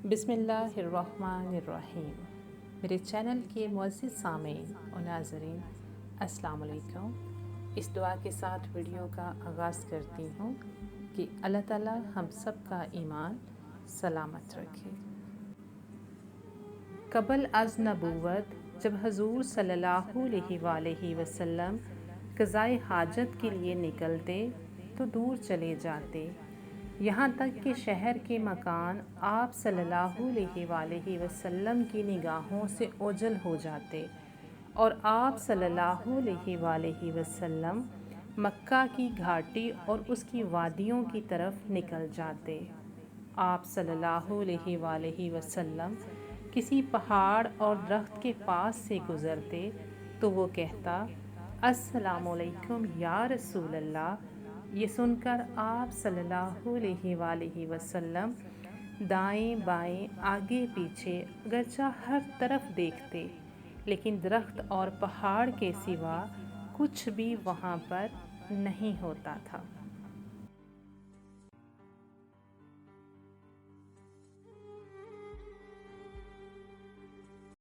بسم اللہ الرحمن الرحیم۔ میرے چینل کے معزز سامعین و ناظرین، السلام علیکم۔ اس دعا کے ساتھ ویڈیو کا آغاز کرتی ہوں کہ اللہ تعالی ہم سب کا ایمان سلامت رکھے۔ قبل از نبوت جب حضور صلی اللہ علیہ وآلہ وسلم قضائے حاجت کے لیے نکلتے تو دور چلے جاتے، یہاں تک کہ شہر کے مکان آپ صلی اللہ علیہ وآلہ وسلم کی نگاہوں سے اوجھل ہو جاتے اور آپ صلی اللہ علیہ وآلہ وسلم مکہ کی گھاٹی اور اس کی وادیوں کی طرف نکل جاتے۔ آپ صلی اللہ علیہ وآلہ وسلم کسی پہاڑ اور درخت کے پاس سے گزرتے تو وہ کہتا، السلام علیکم یا رسول اللہ۔ یہ سن کر آپ صلی اللہ علیہ وآلہ وسلم دائیں بائیں آگے پیچھے اگرچہ ہر طرف دیکھتے، لیکن درخت اور پہاڑ کے سوا کچھ بھی وہاں پر نہیں ہوتا تھا۔